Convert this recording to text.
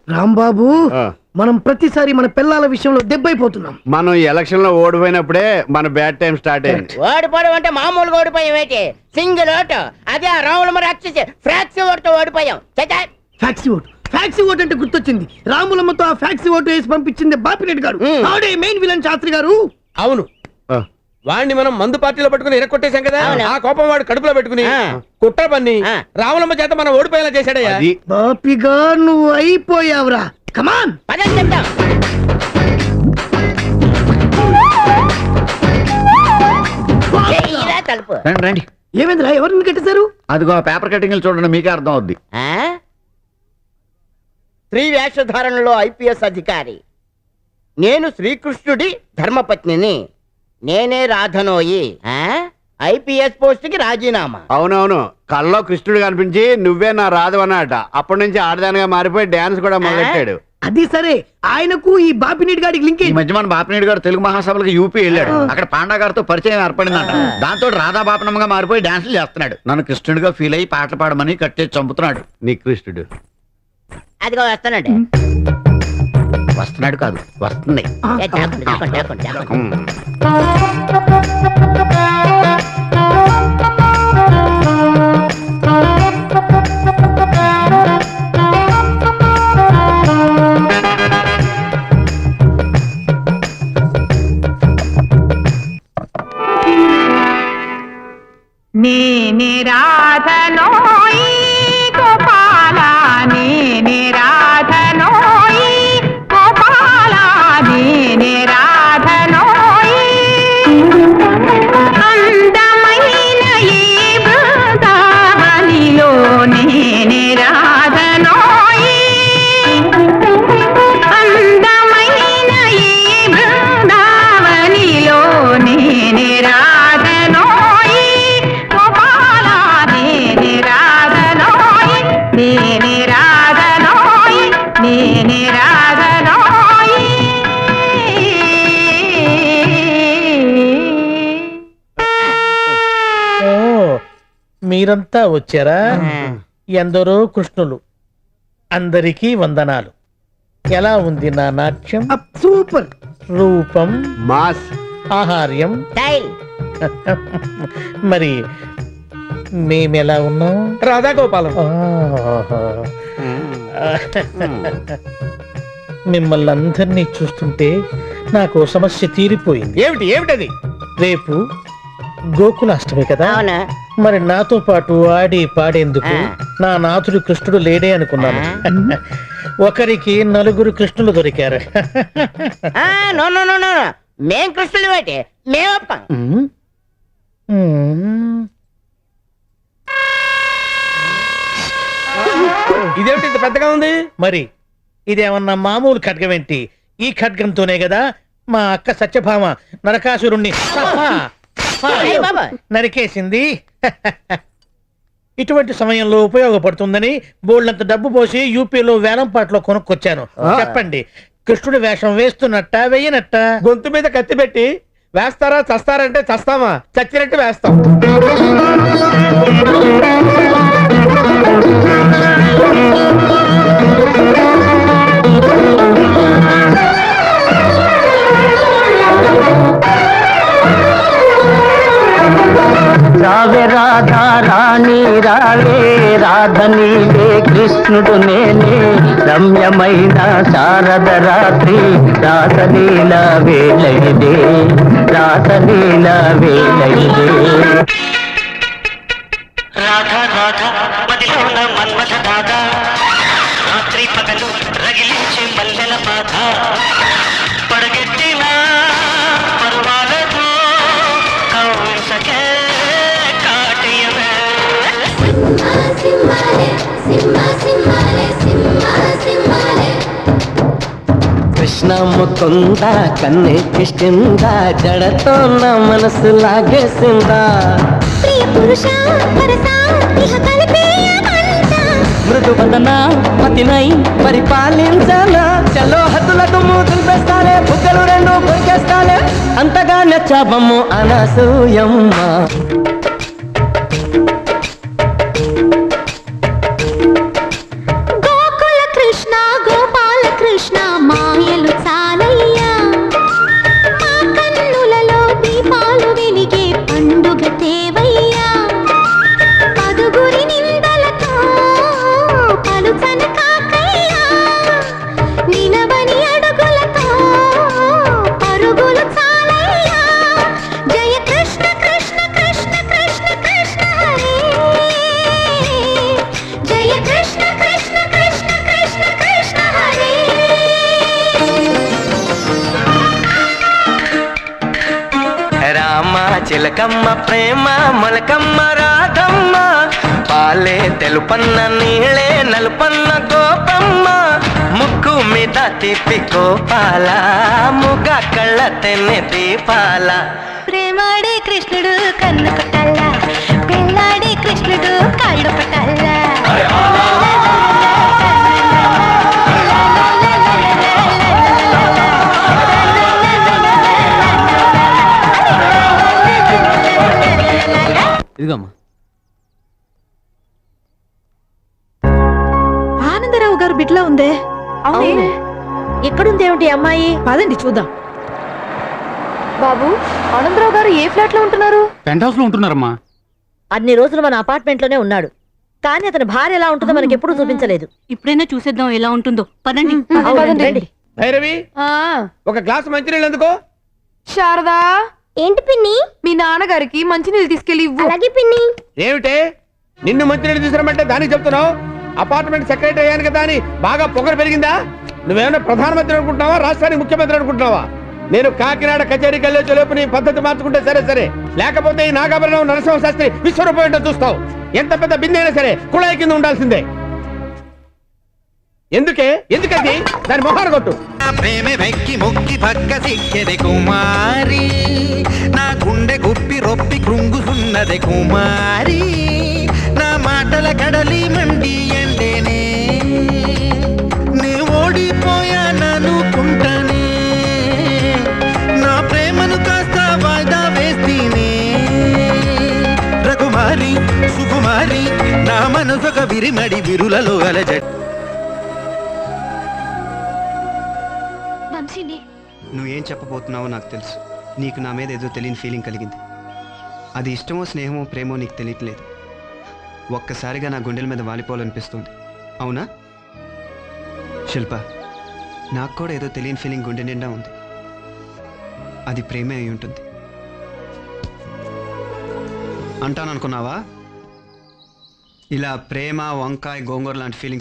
రాంబాబు మనం ప్రతిసారి మన పిల్లల విషయంలో దెబ్బైపోతున్నాం. మనం ఎలక్షన్ లో ఓడిపోయినప్పుడే మన బ్యాడ్ టైం స్టార్ట్ అయింది. ఓడిపోవడం అంటే మామూలుగా ఓడిపోయాం ఏంటి? సింగిల్ ఓటు, అదే ఆ రాములమ్మ రాక్షసి ఫ్రాక్సీ ఓటుతో ఓడిపోయాం. ఫ్యాక్సీ ఓటు, ఫ్యాక్సీ ఓటు అంటే గుర్తొచ్చింది. రాములమ్మతో ఆ ఫ్యాక్సీ ఓటు వేసి పంపించింది బాపిరెడ్డి గారు. ఆడే మెయిన్ విలన్ శాస్త్రి గారు. అవును, వాడిని మనం మందు పార్టీలో పట్టుకుని ఇరక్కొట్టేశాం కదా. ఆ కోపం వాడు కడుపులో పెట్టుకుని కుట్ర పన్ని రాములమ్మ చేత మనం ఓడిపోయేలా చేశాడయ్యా. బాపిగా నువ్వు అయిపోయావురా. కమాన్ పదని చెప్తాం. తలుపు రండి. ఏమైందిరా? ఎవరిని కట్టేశారు? అదిగో పేపర్ కటింగ్ చూడండి, మీకే అర్థం అవుద్ది. స్త్రీ వేషధారణలో ఐపీఎస్ అధికారి. నేను శ్రీకృష్ణుడి ధర్మపత్నిని. నేనే రాధనోయి. ఐపీఎస్ పోస్ట్ కి రాజీనామా. అవునవును, కల్లో కృష్ణుడు కనిపించి నువ్వే నా రాదు అన్నట. అప్పటి నుంచి ఆడదానిగా మారిపోయి డాన్స్ కూడా మొదలెట్టాడు. అది సరే, ఆయనకు ఈ బాపినీడి గారికి లింక్ ఈ మధ్య మన బాపినీడి గారు తెలుగు మహాసభలకు యూపీ వెళ్ళాడు. అక్కడ పాండా గారితో పరిచయం ఏర్పడిందంట. దాంతో రాధా బాపనమ్మగా మారిపోయి డాన్సులు చేస్తున్నాడు. నన్ను కృష్ణుడిగా ఫీల్ అయ్యి పాటలు పాడమని కట్టేసి చంపుతున్నాడు. నీ కృష్ణుడు అదిగో వస్తానండి. వస్తున్నాడు కాదు, వస్తుంది. నేనే రాధనోయి గోపాల, నేనే రాధనోయి గోపాల, నేనే రాధనోయి. అందమైన ఈ బృందావనిలో నేనే రాధనోయి. అందమైన ఈ బృందావనిలో నేనే రాధనోయి. నేనే రాధనోయి, నేనే రాధనోయి. ఓ, మీరంతా వచ్చారా? ఎందరో కృష్ణులు, అందరికీ వందనాలు. ఎలా ఉంది నా నాట్యం? సూపర్. రూపం, మాస్, ఆహార్యం. మరి మేమెలా ఉన్నాం? రాధా గోపాలం. మిమ్మల్ని అందరినీ చూస్తుంటే నాకు సమస్య తీరిపోయింది. ఏమిటి ఏమిటది? రేపు గోకులాష్టమి కదా. మరి నాతో పాటు ఆడి పాడేందుకు నా నాథుడు కృష్ణుడు లేడే అనుకున్నాను. ఒకరికి 4 కృష్ణులు దొరికారు. మేం కృష్ణుడు ఏంటి? మేము ఇదేమిటి ఇంత పెద్దగా ఉంది? మరి ఇదేమన్నా మామూలు ఖడ్గం ఏంటి? ఈ ఖడ్గంతోనే కదా మా అక్క సత్యభామ నరకాసురుణ్ణి నరికేసింది. ఇటువంటి సమయంలో ఉపయోగపడుతుందని బోల్డంత డబ్బు పోసి యూపీలో వేలంపాట్లో కొనుక్కొచ్చాను. చెప్పండి, కృష్ణుడి వేషం వేస్తున్నట్ట వెయ్యనట్ట? గొంతు మీద కత్తి పెట్టి వేస్తారా చస్తారంటే చస్తామా, చచ్చినట్టు వేస్తాం. రావే రాధా రాణి రావే రాధనీవే కృష్ణుడు నేనే రమ్యమైన శారద రాత్రి రాసలీల వేళయిదే రాసలీల వేళయిదే. రాధా రాధా మదిలోన మన్మథ దాదా రాత్రి పగలు రగిలించే మల్లెల బాధ పడగెట్టిన పర్వాలతో కౌసకే కాటయవే. కృష్ణ ముకుంద కన్నే కిష్కింద జడతో నా మనసు లాగేసిందా. మృదువదన పతినై పరిపాలించాలా. చలో హద్దులకు మూతులు పెస్తాలే, బుగ్గలు 2 పొరికేస్తాలే. అంతగా నచ్చాబమ్ము అనసూయమ్మ. గోకుల కృష్ణ గోపాల చిలకమ్మ ప్రేమ మొలకమ్మ రాధమ్మ పాలే తెలుపన్న నీళ్ళే నలుపన్న గోపమ్మ ముక్కు మీద తిప్పి కోపాల ముగ కళ్ళ తెన్నె దీపాల ప్రేమాడే కృష్ణుడు కన్ను కొట్టాల పెళ్ళాడే కృష్ణుడు కాళ్ళు పట్టాల ఇదిగమ్మా. ఆనందరావు గారు బిడ్లా ఉందే. అవునే ఎక్కడుందేమిటి అమ్మాయి? పదండి చూద్దాం. బాబు, ఆనందరావు గారు ఏ ఫ్లాట్ లో ఉంటున్నారు? పెంట్ హౌస్ లో ఉంటున్నారమ్మా. అన్ని రోజులు మన అపార్ట్మెంట్ లోనే ఉన్నాడు, కానీ అతని భార్య ఎలా ఉంటుందో మనకి ఎప్పుడూ చూపించలేదు. ఇప్పుడైనా చూసేద్దాం ఎలా ఉంటుందో. పదండి. అవునండి, రండి. భైరవి, ఒక గ్లాస్ మంచినీళ్ళు ఎందుకో. శారదా, ఏంటి పిన్ని? మీ నాన్నగారికి మంచినీళ్ళు తీసుకెళ్ళి ఇవ్వు. అలాగే పిన్ని. ఏమిటే నిన్ను మంచినీళ్ళు తీసుకురమ్మంటే దానికి చెప్తున్నావు? అపార్ట్మెంట్ సెక్రటరీ అయ్యాను కదా అని బాగా పొగరు పెరిగిందా? నువ్వేమైనా ప్రధానమంత్రి అనుకుంటున్నావా, రాష్ట్రానికి ముఖ్యమంత్రి అనుకుంటున్నావా? నేను కాకినాడ కచేరీకి వెళ్ళే లోపు నీ పద్ధతి మార్చుకుంటే సరే, లేకపోతే ఈ నాగాభరణం నరసింహ శాస్త్రి విశ్వరూపం ఏంటో చూస్తావు. ఎంత పెద్ద బిందె అయినా సరే కుళాయి కింద ఉండాల్సిందే. ఎందుకది దాని మొహాన కొట్టు. ప్రేమ వెక్కి మొక్కి పక్క సిక్కెది కుమారి, నా గుండె గుప్పి రొప్పి కృంగుతున్నది కుమారి, నా మాటల కడలి మండి ఎండేనే, నీ ఓడిపోయాననుకుంటానే, నా ప్రేమను కాస్త వాయిదా వేస్తీనే, రఘుమారి సుకుమారి నా మనసొక విరిమడి విరులలో అలజడి. నువ్వేం చెప్పబోతున్నావో నాకు తెలుసు. నీకు నా మీద ఏదో తెలియని ఫీలింగ్ కలిగింది. అది ఇష్టమో స్నేహమో ప్రేమో నీకు తెలియట్లేదు. ఒక్కసారిగా నా గుండెల మీద వాలిపోవాలనిపిస్తుంది. అవునా శిల్ప? నాకు కూడా ఏదో తెలియని ఫీలింగ్ గుండె నిండా ఉంది. అది ప్రేమే అయి ఉంటుంది అంటాననుకున్నావా? ఇలా ప్రేమ, వంకాయ, గోంగూర లాంటి ఫీలింగ్స్